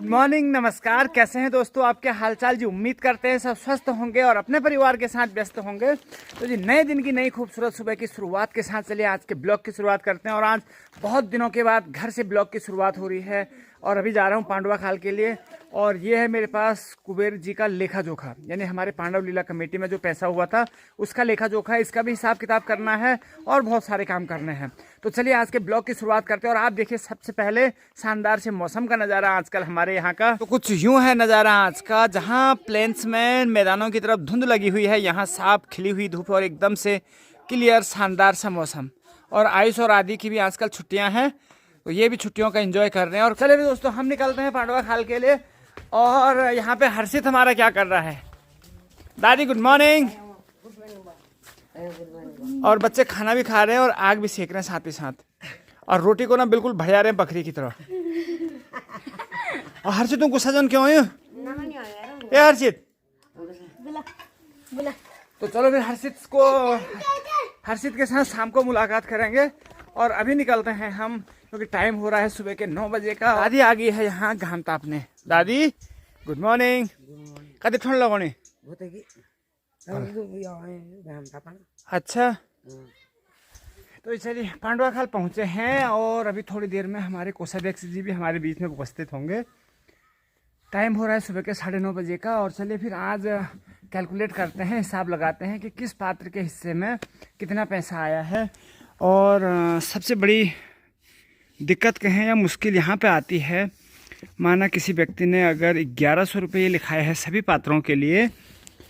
Morning, नमस्कार। कैसे हैं दोस्तों? आपके हालचाल जी? उम्मीद करते हैं सब स्वस्थ होंगे और अपने परिवार के साथ व्यस्त होंगे। तो जी नए दिन की नई खूबसूरत सुबह की शुरुआत के साथ चलिए आज के ब्लॉग की शुरुआत करते हैं। और आज बहुत दिनों के बाद घर से ब्लॉग की शुरुआत हो रही है और अभी जा रहा हूँ पांडवा खाल के लिए। और ये है मेरे पास कुबेर जी का लेखा जोखा, यानी हमारे पांडव लीला कमेटी में जो पैसा हुआ था उसका लेखा जोखा है। इसका भी हिसाब किताब करना है और बहुत सारे काम करने हैं। तो चलिए आज के ब्लॉग की शुरुआत करते हैं। और आप देखिए सबसे पहले शानदार से मौसम का नज़ारा आजकल हमारे यहाँ का तो कुछ यूँ है नज़ारा आज का, जहाँ प्लेन्स में मैदानों की तरफ धुंध लगी हुई है, यहाँ साफ खिली हुई धूप और एकदम से क्लियर शानदार सा मौसम। और आयुष और आदि की भी आजकल छुट्टियाँ हैं, तो ये भी छुट्टियों का एंजॉय कर रहे हैं। और चलिए भी दोस्तों हम निकलते हैं पांडवा खाल के लिए। और यहाँ पे हर्षित हमारा क्या कर रहा है? दादी गुड मॉर्निंग। और बच्चे खाना भी खा रहे हैं और आग भी सेक रहे हैं साथ ही साथ, और रोटी को ना बिल्कुल भजा रहे हैं बकरी की तरह। और हर्षित तुम गुस्सा जन क्यों है ये हर्षित? तो चलो फिर हर्षित के साथ शाम को मुलाकात करेंगे। और अभी निकलते हैं हम, क्योंकि टाइम हो रहा है सुबह के 9 बजे का। दादी आ गई है यहाँ घाम तापने। दादी गुड मॉर्निंग। कभी ठंड लगोनी? अच्छा, तो चलिए पांडवा खाल पहुँचे हैं और अभी थोड़ी देर में हमारे कोषाध्यक्ष जी भी हमारे बीच में उपस्थित होंगे। टाइम हो रहा है सुबह के 9:30 बजे का। और चलिए फिर आज कैलकुलेट करते हैं, हिसाब लगाते हैं कि किस पात्र के हिस्से में कितना पैसा आया है। और सबसे बड़ी दिक्कत कहें या मुश्किल यहाँ पे आती है, माना किसी व्यक्ति ने अगर 1100 रुपये लिखाए हैं सभी पात्रों के लिए,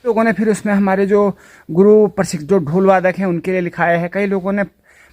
लोगों ने फिर उसमें हमारे जो गुरु प्रशिक्षक जो ढोल वादक हैं उनके लिए लिखाया है, कई लोगों ने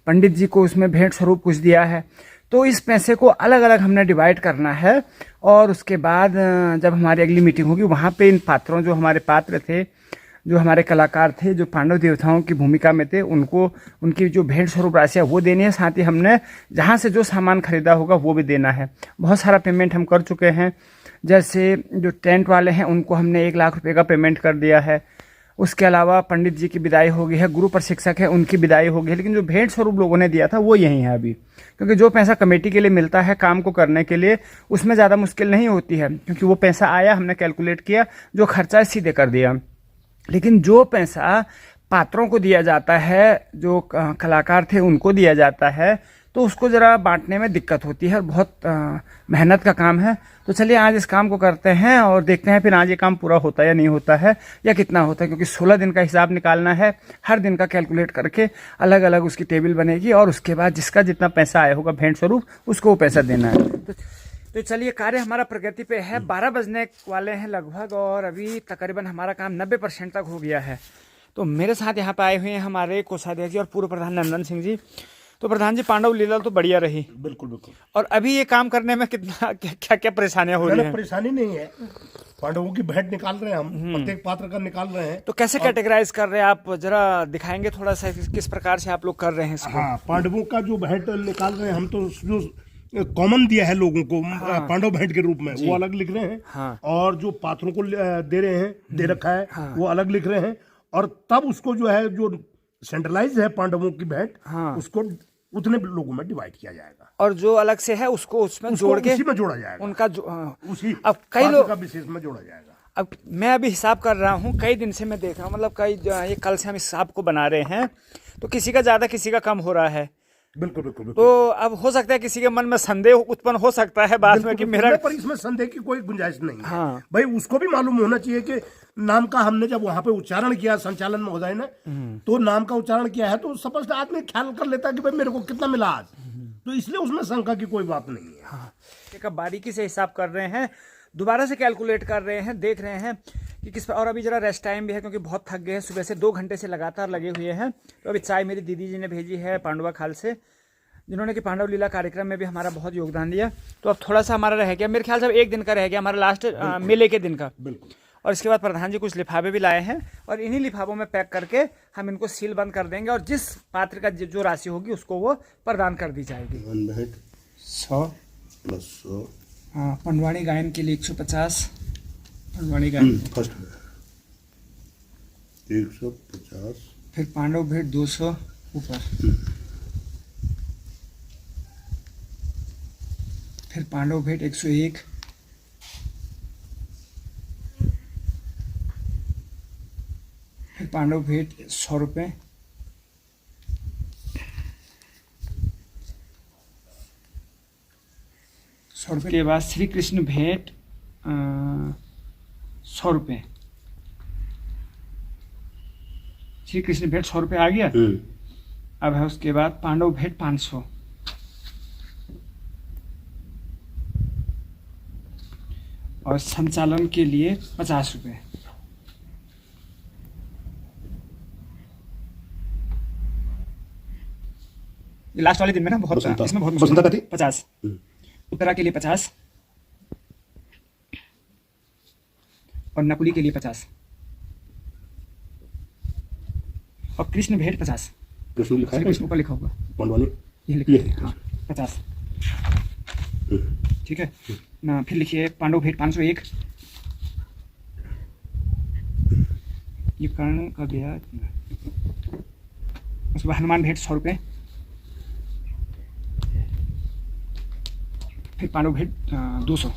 पंडित जी को उसमें भेंट स्वरूप कुछ दिया है। तो इस पैसे को अलग अलग हमने डिवाइड करना है। और उसके बाद जब हमारी अगली मीटिंग होगी वहाँ पे इन पात्रों, जो हमारे पात्र थे, जो हमारे कलाकार थे, जो पांडव देवताओं की भूमिका में थे, उनको उनकी जो भेंट स्वरूप राशि है वो देनी है। साथ ही हमने जहाँ से जो सामान खरीदा होगा वो भी देना है। बहुत सारा पेमेंट हम कर चुके हैं। जैसे जो टेंट वाले हैं उनको हमने 1 लाख रुपए का पेमेंट कर दिया है। उसके अलावा पंडित जी की विदाई हो गई है, गुरु प्रशिक्षक है उनकी विदाई हो गई है। लेकिन जो भेंट स्वरूप लोगों ने दिया था वो यही है अभी, क्योंकि जो पैसा कमेटी के लिए मिलता है काम को करने के लिए, उसमें ज़्यादा मुश्किल नहीं होती है, क्योंकि वो पैसा आया, हमने कैलकुलेट किया, जो खर्चा है सीधे कर दिया। लेकिन जो पैसा पात्रों को दिया जाता है, जो कलाकार थे उनको दिया जाता है, तो उसको ज़रा बांटने में दिक्कत होती है और बहुत मेहनत का काम है। तो चलिए आज इस काम को करते हैं और देखते हैं फिर आज ये काम पूरा होता है या नहीं होता है, या कितना होता है, क्योंकि 16 दिन का हिसाब निकालना है। हर दिन का कैलकुलेट करके अलग अलग उसकी टेबल बनेगी और उसके बाद जिसका जितना पैसा आया होगा भेंट स्वरूप उसको वो पैसा देना है। तो चलिए कार्य हमारा प्रगति पे है, 12 बजने वाले हैं लगभग और अभी तकरीबन हमारा काम 90% तक हो गया है। तो मेरे साथ यहाँ पे आए हुए हैं हमारे कोषाध्यक्ष जी और पूर्व प्रधान नंदन सिंह जी। तो प्रधान जी पांडव लीला तो बढ़िया रही। बिल्कुल बिल्कुल। और अभी ये काम करने में कितना क्या क्या परेशानियां हो रही हैं? परेशानी नहीं है, पांडवों की भेंट निकाल रहे हैं हम, प्रत्येक पात्र का निकाल रहे हैं। तो कैसे कैटेगराइज कर रहे हैं आप, जरा दिखाएंगे थोड़ा सा किस प्रकार से आप लोग कर रहे हैं इसको? हाँ, पांडवों का जो भेंट निकाल रहे हैं हम, तो जो कॉमन दिया है लोगों को, हाँ, पांडव भेंट के रूप में वो अलग लिख रहे हैं। हाँ, और जो पात्रों को दे रहे हैं, दे रखा है, हाँ, वो अलग लिख रहे हैं। और तब उसको जो है, जो सेंट्रलाइज है पांडवों की भेंट, हाँ, उसको उतने लोगों में डिवाइड किया जाएगा। और जो अलग से है उसको उसमें जोड़ के उसी में जोड़ा जाएगा, उनका उसी अब कई लोग का विशेष में जोड़ा जाएगा। अब मैं अभी हिसाब कर रहा हूँ, कई दिन से मैं देख रहा हूँ, मतलब ये कल से हम इस हिसाब को बना रहे हैं, तो किसी का ज्यादा किसी का कम हो रहा है। बिल्कुल बिल्कुल। तो अब हो सकता है किसी के मन में संदेह उत्पन्न हो सकता है बाद में कि मेरा, पर इसमें संदेह की कोई गुंजाइश नहीं है। हाँ, भाई उसको भी मालूम होना चाहिए कि नाम का हमने जब वहां पे उच्चारण किया संचालन महोदय ने, तो नाम का उच्चारण किया है, तो स्पष्ट आदमी ख्याल कर लेता है कि भाई मेरे को कितना मिला आज। तो इसलिए उसमें शंका की कोई बात नहीं है। हाँ, एक बारीकी से हिसाब कर रहे हैं, दोबारा से कैलकुलेट कर रहे हैं, देख रहे हैं कि किस पर। और अभी जरा रेस्ट टाइम भी है, क्योंकि बहुत थक गए हैं, सुबह से 2 घंटे से लगातार लगे हुए हैं। तो अभी चाय मेरी दीदी जी ने भेजी है पांडवा खाल से, जिन्होंने कि पांडव लीला कार्यक्रम में भी हमारा बहुत योगदान दिया। तो अब थोड़ा सा हमारा रह गया, मेरे ख्याल से अब 1 दिन का रह गया हमारा लास्ट मेले के दिन का। बिल्कुल। और इसके बाद प्रधान जी कुछ लिफाफे भी लाए हैं और इन्हीं लिफाफों में पैक करके हम इनको सील बंद कर देंगे और जिस पात्र का जो राशि होगी उसको वो प्रदान कर दी जाएगी। 100 + 100, हाँ, पंडवाणी गायन के लिए 150, पंडवाणी गायन फर्स्ट 150, फिर पांडव भेंट 200 ऊपर, फिर पांडव भेंट 101, पांडव भेंट 100 रुपये। ₹100 के बाद श्री कृष्ण भेंट 100 रुपये। श्री कृष्ण भेंट 100 रुपये आ गया। अब है उसके बाद पांडव भेंट 500। और संचालन के लिए 50 रुपये। ये लास्ट वाले दिन में ना बहुत इसमें बहुत मुश्किल 50। उत्तरा के लिए 50 और नकुली के लिए 50 और कृष्ण भेंट 50। कृष्ण लिखा है, कृष्ण ऊपर लिखा होगा, पांडवानी ये लिखिए। हाँ 50 ठीक है ना। फिर लिखिए पांडव भेंट 501। ये कर्ण का गया। उसके बाद हनुमान भेंट 100 रुपये। फिर पांडव भेंट 200।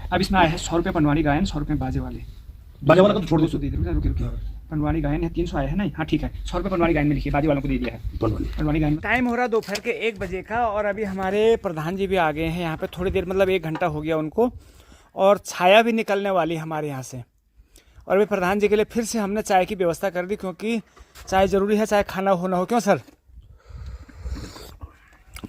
अब इसमें आया है 100 रुपये पंडवानी गायन, 100 रुपये बाजे वाले। बाजे वाला तो छोड़ दो, 200 दे दे, रुकिए। पंडवानी गायन है 300 आया है ना। हाँ ठीक है, 100 रुपये पंडवानी गायन में लिखिए, बाजे वालों को दे दिया है पंडवानी गायन। टाइम हो रहा दोपहर के 1 बजे का और अभी हमारे प्रधान जी भी आ गए हैं यहाँ पे। थोड़ी देर मतलब 1 घंटा हो गया उनको और छाया भी निकलने वाली हमारे यहाँ से। और अभी प्रधान जी के लिए फिर से हमने चाय की व्यवस्था कर दी, क्योंकि चाय ज़रूरी है, चाहे खाना हो ना हो। क्यों सर?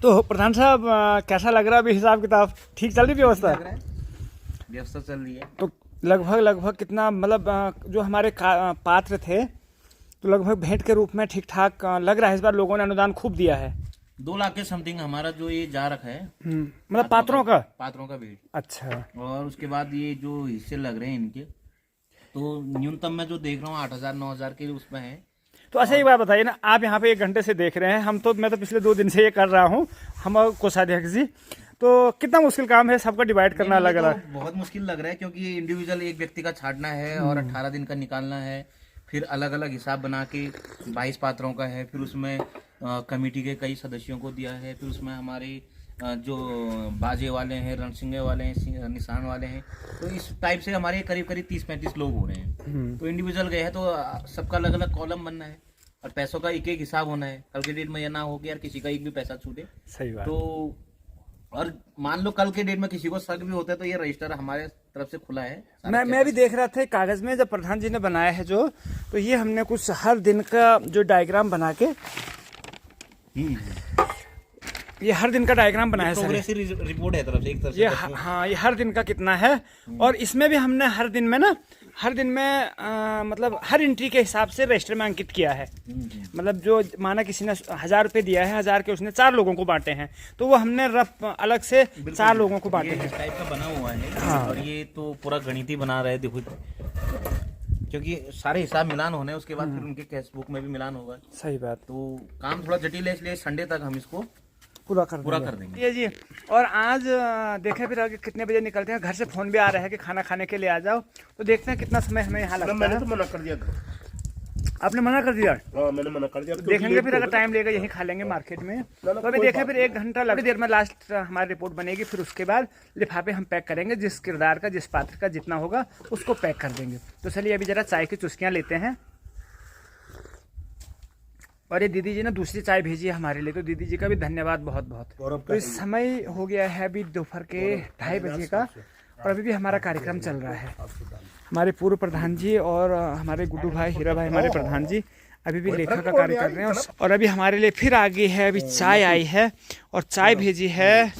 तो प्रधान साहब कैसा लग रहा है अभी? हिसाब किताब ठीक चल रही व्यवस्था? व्यवस्था चल रही है। तो लगभग कितना मतलब जो हमारे पात्र थे तो लगभग भेंट के रूप में ठीक ठाक लग रहा है। इस बार लोगों ने अनुदान खूब दिया है। 2 लाख के समथिंग हमारा जो ये जा रखा है, मतलब पात्रों का भेंट। अच्छा। और उसके बाद ये जो हिस्से लग रहे हैं इनके, तो न्यूनतम मैं जो देख रहा हूँ 8,000 9,000 के उसमें है। तो अच्छा एक बात बताइए ना, आप यहाँ पे 1 घंटे से देख रहे हैं, मैं तो पिछले 2 दिन से ये कर रहा हूँ, हम कोषाध्यक्ष जी। तो कितना मुश्किल काम है सबका डिवाइड करना अलग अलग? तो बहुत मुश्किल लग रहा है, क्योंकि इंडिविजुअल एक व्यक्ति का छांटना है और 18 दिन का निकालना है। फिर अलग अलग हिसाब बना के 22 पात्रों का है। फिर उसमें कमेटी के कई सदस्यों को दिया है। फिर उसमें हमारे जो बाजे वाले हैं, रणसिंगे वाले हैं, निशान वाले हैं, तो इस टाइप से हमारे करीब 30-35 लोग हो रहे हैं। तो इंडिविजुअल गए हैं तो सबका अलग अलग कॉलम बनना है और पैसों का एक हिसाब होना है। कल के डेट में यह ना हो कि यार किसी का एक भी पैसा छूटे। सही बात। तो और मान लो कल के डेट में किसी को शक भी होता है तो ये रजिस्टर हमारे तरफ से खुला है। मैं भी देख रहा था कागज में जब प्रधान जी ने बनाया है जो, तो ये हमने कुछ हर दिन का जो डायग्राम बना के, ये हर दिन का डायग्राम बनाया है। प्रोग्रेसिव रिपोर्ट है तरफ से, एक तरफ से ये हाँ, ये हर दिन का कितना है। और इसमें भी हमने हर दिन में मतलब हर एंट्री के हिसाब से रजिस्टर में अंकित किया है। मतलब जो माना किसी ने 1000 रुपये दिया है, 1000 के उसने 4 लोगों को बांटे हैं, तो वो हमने रफ अलग से 4 लोगों को बांटे हैं। इस टाइप का बना हुआ है। हाँ। और ये तो पूरा गणिती बना रहे देखो, क्योंकि सारे हिसाब मिलान होने उसके बाद फिर उनके कैश बुक में भी मिलान होगा। सही बात। तो काम थोड़ा जटिल है, इसलिए संडे तक हम इसको पूरा कर देंगे। ये जी। और आज देखें फिर आगे कितने बजे निकलते हैं। घर से फोन भी आ रहा है कि खाना खाने के लिए आ जाओ, तो देखते हैं कितना समय हमें यहाँ लगता है। मैंने तो मना कर दिया। आपने मना कर दिया? हाँ मैंने मना कर दिया। देखेंगे फिर अगर टाइम लेगा यहीं खा लेंगे मार्केट में। तो अभी देखें फिर 1 घंटा लगे, देर में लास्ट हमारी रिपोर्ट बनेगी। फिर उसके बाद लिफाफे हम पैक करेंगे, जिस किरदार का जिस पात्र का जितना होगा उसको पैक कर देंगे। तो चलिए अभी जरा चाय की चुस्कियाँ लेते हैं। और ये दीदी जी ने दूसरी चाय भेजी है हमारे लिए, तो दीदी जी का भी धन्यवाद बहुत बहुत। तो इस समय हो गया है अभी दोपहर के 2:30 बजे का और अभी भी हमारा कार्यक्रम चल रहा है। हमारे पूर्व प्रधान जी और हमारे गुड्डू भाई, हीरा भाई, हमारे प्रधान जी अभी भी लेखा का कार्य कर रहे हैं। और अभी हमारे लिए फिर आगे है, अभी चाय आई है और चाय भेजी है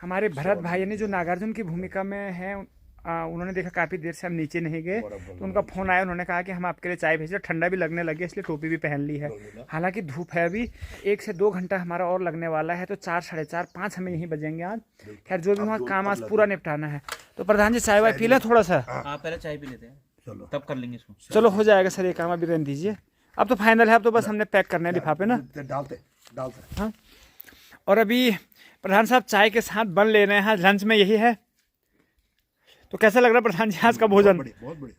हमारे भरत भाई ने, जो नागार्जुन की भूमिका में है। उन्होंने देखा काफ़ी देर से हम नीचे नहीं गए, तो उनका फ़ोन आया। उन्होंने कहा कि हम आपके लिए चाय भेज रहे। ठंडा भी लगने लगे इसलिए टोपी भी पहन ली है। हालांकि धूप है, अभी 1 से 2 घंटा हमारा और लगने वाला है, तो 4, 4:30, 5 हमें यहीं बजेंगे आज। खैर जो भी वहाँ काम आज पूरा निपटाना है। तो प्रधान जी चाय वाय पी लें थोड़ा सा? आप पहले चाय पी लेते हैं, चलो तब कर लेंगे इसको। चलो हो जाएगा सर, ये काम अभी रहने दीजिए। अब तो फाइनल है, अब तो बस हमने पैक करना है लिफाफे ना। डालते हाँ। और अभी प्रधान साहब चाय के साथ बन ले रहे हैं, लंच में यही है। तो कैसा लग रहा है प्रधान जी आज का भोजन? बहुत बढ़िया।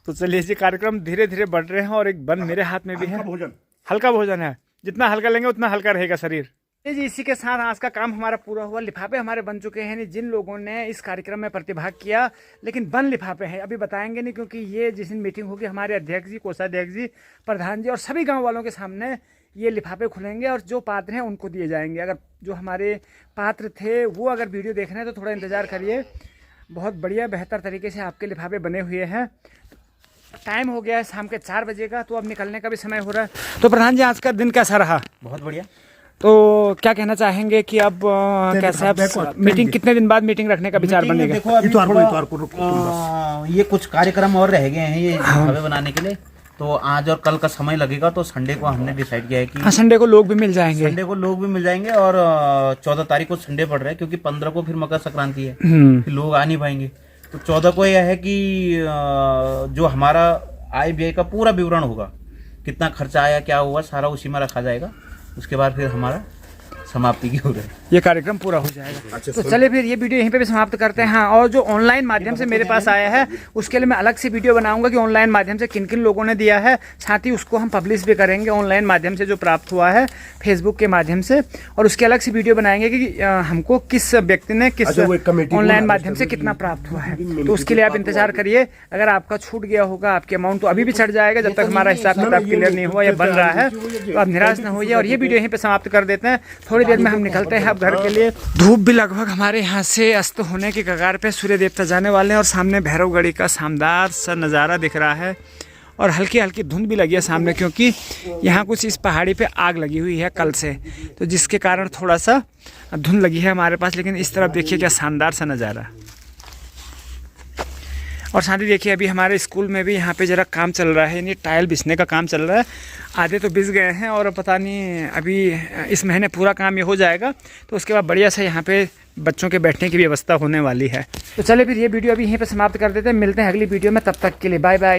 तो चलिए जी, कार्यक्रम धीरे धीरे बढ़ रहे हैं और एक बन मेरे हाथ में भी है। भोजन हल्का भोजन है, जितना हल्का लेंगे उतना हल्का रहेगा शरीर। जी इसी के साथ आज का काम हमारा पूरा हुआ। लिफाफे हमारे बन चुके हैं। नहीं जिन लोगों ने इस कार्यक्रम में प्रतिभाग किया, लेकिन बन लिफाफे हैं अभी बताएंगे नहीं, क्योंकि ये जिस दिन मीटिंग होगी हमारे अध्यक्ष जी, कोषाध्यक्ष जी, प्रधान जी और सभी गांव वालों के सामने ये लिफाफे खुलेंगे और जो पात्र हैं उनको दिए जाएंगे। अगर जो हमारे पात्र थे वो अगर वीडियो देख रहे हैं तो थोड़ा इंतज़ार करिए। बहुत बढ़िया बेहतर तरीके से आपके लिफाफे बने हुए हैं। टाइम हो गया है शाम के 4 बजे का, तो अब निकलने का भी समय हो रहा है। तो प्रधान जी आज का दिन कैसा रहा? बहुत बढ़िया। तो क्या कहना चाहेंगे कि अब कैसे आप मीटिंग, कितने दिन बाद मीटिंग रखने का विचार बनेगा? देखो अभी ये कुछ कार्यक्रम और रह गए हैं ये लिफाफे बनाने के लिए, तो आज और कल का समय लगेगा। तो संडे को हमने डिसाइड किया है कि हाँ, संडे को लोग भी मिल जाएंगे। संडे को लोग भी मिल जाएंगे और 14 तारीख को संडे पड़ रहा है, क्योंकि 15 को फिर मकर संक्रांति है, फिर लोग आ नहीं पाएंगे। तो 14 को यह है कि जो हमारा आय व्यय का पूरा विवरण होगा, कितना खर्चा आया, क्या हुआ, सारा उसी में रखा जाएगा। उसके बाद फिर हमारा समाप्ति की हो रही है, ये कार्यक्रम पूरा हो जाएगा। तो चलिए फिर ये वीडियो यहीं पे भी समाप्त करते हैं। हाँ, और जो ऑनलाइन माध्यम से मेरे पास आया है उसके लिए मैं अलग से वीडियो बनाऊंगा कि ऑनलाइन माध्यम से किन किन लोगों ने दिया है। साथ ही उसको हम पब्लिश भी करेंगे ऑनलाइन माध्यम से जो प्राप्त हुआ है फेसबुक के माध्यम से, और उसके अलग से वीडियो बनाएंगे कि हमको किस व्यक्ति ने किस ऑनलाइन माध्यम से कितना प्राप्त हुआ है। तो उसके लिए आप इंतजार करिए। अगर आपका छूट गया होगा आपके अमाउंट तो अभी भी चढ़ जाएगा, जब तक हमारा हिसाब किताब क्लियर नहीं हुआ या बन रहा है। तो आप निराश न होइए और ये वीडियो यहीं पर समाप्त कर देते हैं। थोड़ी देर में हम निकलते हैं अब घर के लिए। धूप भी लगभग हमारे यहाँ से अस्त होने की कगार पे, सूर्य देवता जाने वाले हैं और सामने भैरवगढ़ी का शानदार सा नज़ारा दिख रहा है और हल्की हल्की धुंध भी लगी है सामने, क्योंकि यहाँ कुछ इस पहाड़ी पे आग लगी हुई है कल से, तो जिसके कारण थोड़ा सा धुंध लगी है हमारे पास। लेकिन इस तरफ देखिए क्या शानदार सा नज़ारा। और साथ ही देखिए अभी हमारे स्कूल में भी यहाँ पे ज़रा काम चल रहा है, यानी टाइल बिछने का काम चल रहा है। आधे तो बिछ गए हैं और पता नहीं अभी इस महीने पूरा काम ये हो जाएगा, तो उसके बाद बढ़िया से यहाँ पे बच्चों के बैठने की व्यवस्था होने वाली है। तो चलिए फिर ये वीडियो अभी यहीं पे समाप्त कर देते हैं। मिलते हैं अगली वीडियो में, तब तक के लिए बाय बाय।